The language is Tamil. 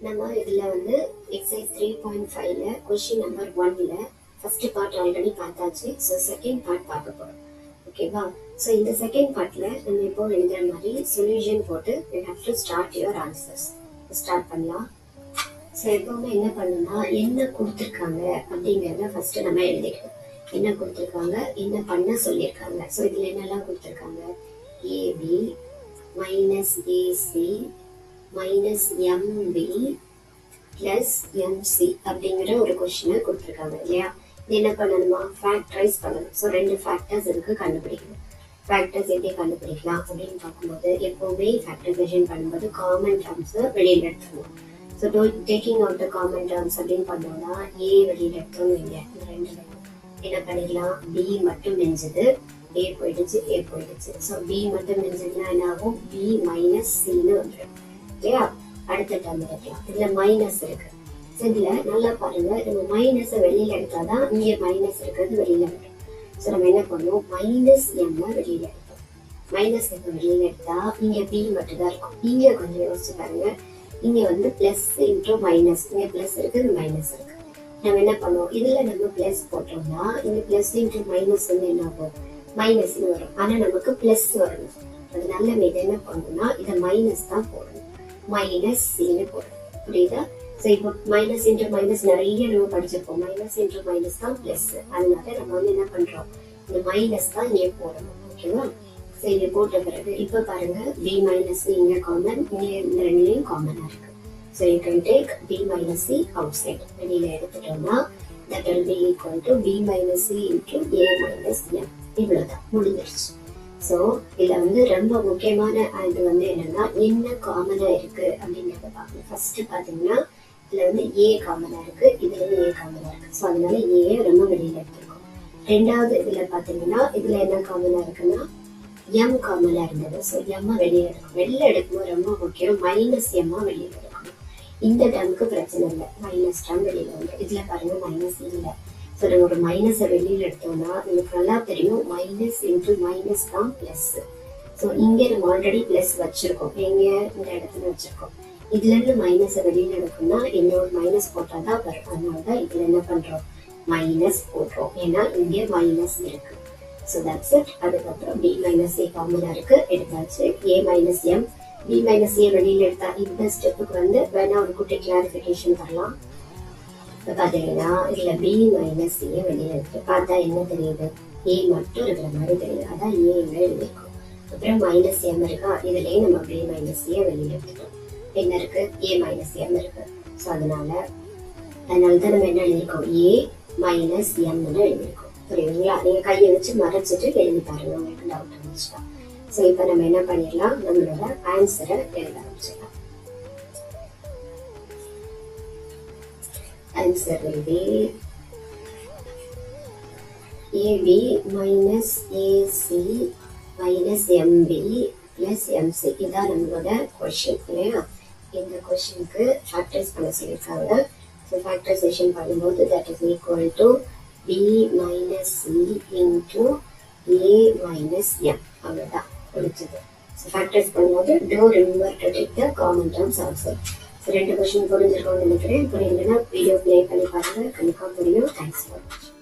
நம்ம இதுல வந்து எக்ஸசைஸ் 3.5ல கொஸ்டின் நம்பர் 1ல ஃபர்ஸ்ட் பார்ட் ஆல்ரெடி பார்த்தாச்சு. ஸோ செகண்ட் பார்ட் பார்க்க போறோம். ஓகேவா? ஸோ இந்த செகண்ட் பார்ட்ல நம்ம இப்போ எழுதுற மாதிரி சொல்யூஷன் போட்டு you have to start your answers. Start பண்ணலாம். ஸோ எப்பவுமே என்ன பண்ணணும்னா என்ன கொடுத்துருக்காங்க அப்படிங்கிறத ஃபர்ஸ்ட் நம்ம எழுதிக்கணும். என்ன கொடுத்துருக்காங்க, என்ன பண்ண சொல்லியிருக்காங்க. ஸோ இதுல என்னெல்லாம் கொடுத்துருக்காங்க, AB minus AC minus MB plus MC அப்படிங்கிற ஒரு கொஸ்டினை கொடுத்துருக்காங்க இல்லையா? இது என்ன பண்ணணுமா, ஃபேக்டரைஸ் பண்ணணும். ஸோ 2 ஃபேக்டர்ஸ் இருக்கு, கண்டுபிடிக்கணும். ஃபேக்டர்ஸ் எப்படி கண்டுபிடிக்கலாம் அப்படின்னு பார்க்கும்போது எப்பவுமே ஃபேக்டரைசேஷன் பண்ணும்போது காமன் டேர்ம்ஸை வெளியில் எடுத்துக்கணும். So taking out the common terms அப்படின்னு பண்ணோம்னா ஏ வெளியில் எடுத்தோம் இல்லையா, இந்த 2 என்ன பண்ணிடலாம், பி மட்டும் நெஞ்சது, ஏ போயிடுச்சு, ஏ போயிடுச்சு. ஸோ பி மட்டும் நெஞ்சதுன்னா என்ன ஆகும், பி மைனஸ் சின்னு வந்துடும் இல்லையா? அடுத்த டேர்ம் எடுக்கலாம். இதுல மைனஸ் இருக்கு. இதுல நல்லா பாருங்க, நம்ம மைனஸ் வெளியில எடுத்தாதான் இங்க மைனஸ் இருக்கிறது வெளியில வரும். ஸோ நம்ம என்ன பண்ணுவோம், மைனஸ் எம் வெளியில எடுத்தோம். மைனஸ் எம் வெளியில எடுத்தா இங்க பி மட்டும் தான் இருக்கும். இங்க கொஞ்சம் யோசிச்சு பாருங்க, இங்க வந்து பிளஸ் இன்டூ மைனஸ், இங்க பிளஸ் இருக்கு, மைனஸ் இருக்கு. நம்ம என்ன பண்ணுவோம், இதுல நம்ம பிளஸ் போட்டோம்னா இந்த பிளஸ் இன்டூ மைனஸ் வந்து என்ன ஆகும், மைனஸ்னு வரும். ஆனா நமக்கு பிளஸ் வரணும். அதனால நம்ம இதை என்ன பண்ணணும்னா இதை மைனஸ் தான் போடணும், மைனஸ் சின்னு போடணும். புரியுதா? ஸோ இப்போ மைனஸ் இன்டூ மைனஸ் நிறைய நம்ம படிச்சிருப்போம். மைனஸ் இன்டூ மைனஸ் தான் பிளஸ். அதனால நம்ம வந்து என்ன பண்றோம், இந்த மைனஸ் தான் இங்கே போடணும். ஓகேவா? ஸோ இங்கே போட்ட பிறகு இப்போ பாருங்க, பி மைனஸ் இங்க காமன், இங்கே இந்த 2லையும் காமனா இருக்கு. So you can take B minus C outside. வெளியில எடுத்துட்டோம்னா that will be equal to B minus C into A minus M. இவ்வளவுதான், முடிஞ்சிருச்சு. ஸோ இதுல வந்து ரொம்ப முக்கியமான இது வந்து என்னன்னா என்ன காமனா இருக்கு அப்படிங்கிறத பார்க்கணும். ஃபர்ஸ்ட் பாத்தீங்கன்னா இதுல வந்து ஏ காமனா இருக்கு, இதுல இருந்து ஏ காமனா இருக்கு. ஸோ அதனால ஏ ரொம்ப வெளியில எடுத்திருக்கோம். ரெண்டாவது இதுல பாத்தீங்கன்னா இதுல என்ன காமனா இருக்குன்னா எம் காமனா இருந்தது. ஸோ எம் வெளியில எடுக்கும். வெளியில எடுக்கும்போது ரொம்ப முக்கியம், மைனஸ் எம்மா வெளியில எடுக்கணும். இந்த டேர்முக்கு பிரச்சனை இல்லை, மைனஸ் டேர்ம் வெளியில வந்து இதுல பாருங்க மைனஸ் இல்லை. ஸோ நம்ம ஒரு மைனஸை வெளியில் எடுத்தோம்னா நமக்கு நல்லா தெரியும், மைனஸ் இன்டூ மைனஸ் தான் பிளஸ். ஸோ இங்கே நம்ம ஆல்ரெடி பிளஸ் வச்சிருக்கோம், எங்க இந்த இடத்துல வச்சிருக்கோம். இதுல இருந்து மைனஸை வெளியில் எடுக்கணும்னா இன்னொரு மைனஸ் போட்டால் தான் வரும். அதனால தான் இதுல என்ன பண்றோம், மைனஸ் போடுறோம், ஏன்னா இங்கே மைனஸ் இருக்கு. So that's it. அதுக்கப்புறம் பி மைனஸ் ஏ காமனா இருக்கு, எடுத்தாச்சு. ஏ மைனஸ் எம், பி மைனஸ் ஏ வெளியில் எடுத்தா இந்த ஸ்டெப்புக்கு வந்து வேணா ஒரு குட்டி கிளாரிஃபிகேஷன் தரலாம். பாத்தீங்கன்னா இதுல பி மைனஸ் ஏ வெளியே இருக்கு. பார்த்தா என்ன தெரியுது, ஏ மட்டும் இருக்கிற மாதிரி தெரியுது. அதான் ஏ எழுதிருக்கும். அப்புறம் மைனஸ் எம் இருக்கா, இதுலயே நம்ம பி மைனஸ் ஏ வெளியே எடுத்துட்டோம். என்ன இருக்கு, ஏ மைனஸ் எம் இருக்கு. ஸோ அதனாலதான் நம்ம என்ன எழுதிருக்கோம், ஏ மைனஸ் எம்னு எழுதிருக்கோம். புரியுதுங்களா? நீங்க கையை வச்சு மறைச்சிட்டு எழுதி பாருங்க, உங்களுக்கு டவுட் இருந்துச்சுன்னா. ஸோ இப்போ நம்ம என்ன பண்ணிடலாம், நம்மளோட ஆன்சரை எழுத ஆரம்பிச்சிடலாம். Answer will be AB minus AC minus MB plus MC. இதான் நம்மளோட கொஸ்டின் இல்லையா? இந்த கொஸ்டினுக்கு ஃபேக்டரைஸ் பண்ண சொல்லியிருக்காங்க. ஸோ ஃபேக்டரைசேஷன் பண்ணும்போது that is equal to B minus C into A minus M. அவ்வளோதான், முடிச்சது. ஸோ ஃபேக்டரைஸ் பண்ணும்போது do remember to take the common terms also. 2 question புரிஞ்சிருக்கோம்னு நினைக்கிறேன். புரியலன்னா வீடியோ பிளே பண்ணி பாருங்க, கண்டிப்பா புரியும். தேங்க்ஸ் ஃபார் வாட்சிங்.